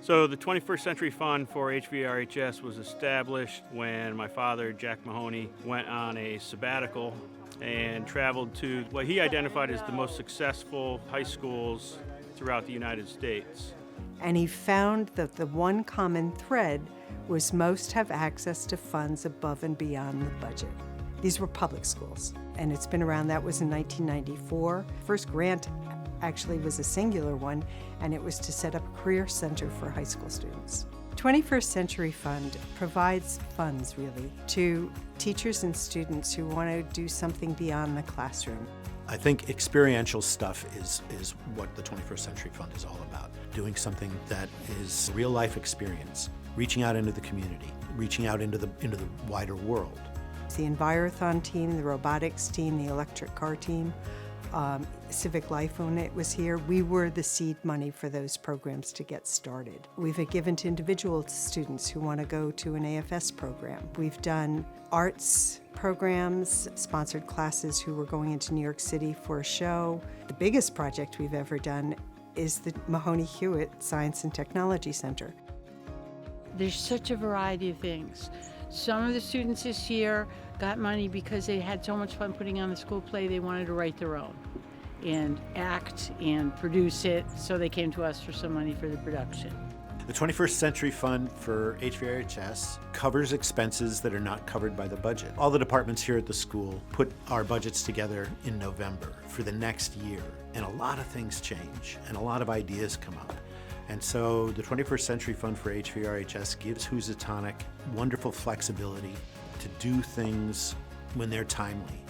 So the 21st Century Fund for HVRHS was established when my father, Jack Mahoney, went on a sabbatical and traveled to what he identified as the most successful high schools throughout the United States. And he found that the one common thread was most have access to funds above and beyond the budget. These were public schools, and it's been around. That was in 1994. First grant actually was a singular one, and it was to set up a career center for high school students. 21st Century Fund provides funds, really, to teachers and students who want to do something beyond the classroom. I think experiential stuff is what the 21st Century Fund is all about. Doing something that is real life experience, reaching out into the community, reaching out into the wider world. The Envirothon team, the robotics team, the electric car team, Civic Life Unit was here. We were the seed money for those programs to get started. We've given to individual students who want to go to an AFS program. We've done arts programs, sponsored classes who were going into New York City for a show. The biggest project we've ever done is the Mahoney Hewitt Science and Technology Center. There's such a variety of things. Some of the students this year got money because they had so much fun putting on the school play they wanted to write their own and act and produce it, so they came to us for some money for the production. The 21st Century Fund for HVRHS covers expenses that are not covered by the budget. All the departments here at the school put our budgets together in November for the next year, and a lot of things change and a lot of ideas come up. And so the 21st Century Fund for HVRHS gives Housatonic wonderful flexibility to do things when they're timely.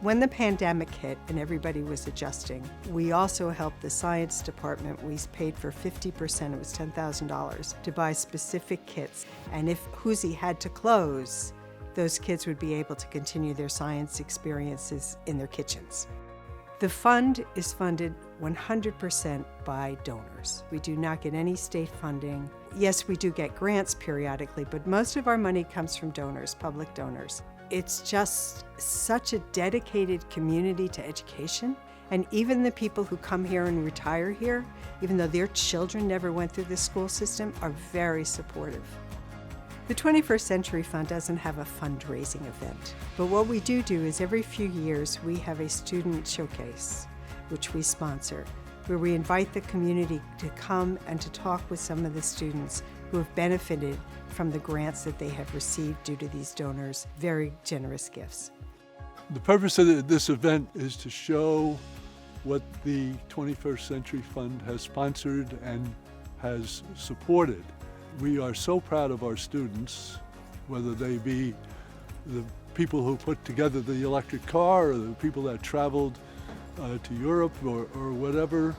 When the pandemic hit and everybody was adjusting, we also helped the science department. We paid for 50%, it was $10,000, to buy specific kits. And if Hoosie had to close, those kids would be able to continue their science experiences in their kitchens. The fund is funded 100% by donors. We do not get any state funding. Yes, we do get grants periodically, but most of our money comes from donors, public donors. It's just such a dedicated community to education. And even the people who come here and retire here, even though their children never went through the school system, are very supportive. The 21st Century Fund doesn't have a fundraising event, but what we do is every few years we have a student showcase, which we sponsor, where we invite the community to come and to talk with some of the students who have benefited from the grants that they have received due to these donors' very generous gifts. The purpose of this event is to show what the 21st Century Fund has sponsored and has supported. We are so proud of our students, whether they be the people who put together the electric car or the people that traveled to Europe or whatever,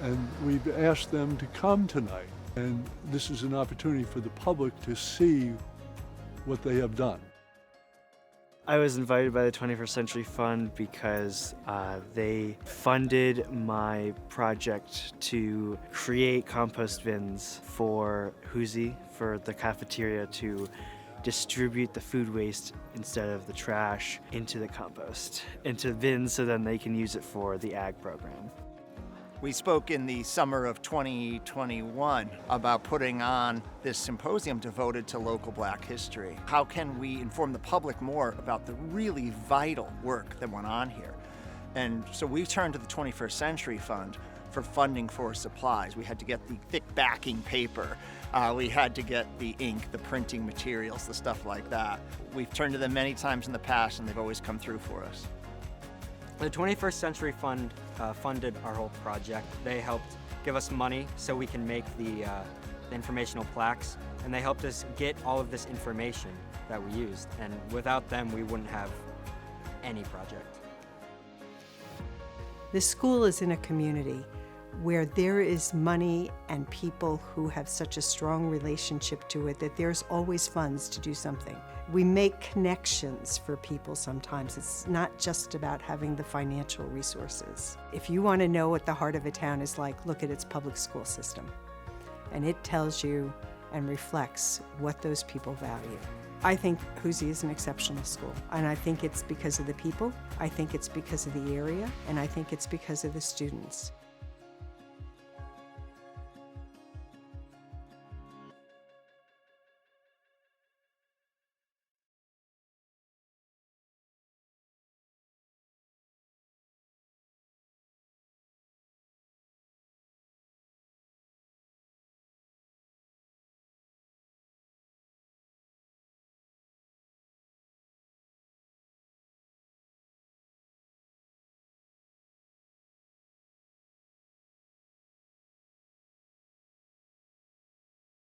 and we've asked them to come tonight. And this is an opportunity for the public to see what they have done. I was invited by the 21st Century Fund because they funded my project to create compost bins for Hoosie, for the cafeteria, to distribute the food waste instead of the trash into the compost, into bins, so then they can use it for the ag program. We spoke in the summer of 2021 about putting on this symposium devoted to local Black history. How can we inform the public more about the really vital work that went on here? And so we turned to the 21st Century Fund for funding for supplies. We had to get the thick backing paper. We had to get the ink, the printing materials, the stuff like that. We've turned to them many times in the past, and they've always come through for us. The 21st Century Fund funded our whole project. They helped give us money so we can make the informational plaques, and they helped us get all of this information that we used. And without them, we wouldn't have any project. The school is in a community where there is money and people who have such a strong relationship to it that there's always funds to do something. We make connections for people sometimes. It's not just about having the financial resources. If you want to know what the heart of a town is like, look at its public school system. And it tells you and reflects what those people value. I think Hoosie is an exceptional school, and I think it's because of the people, I think it's because of the area, and I think it's because of the students.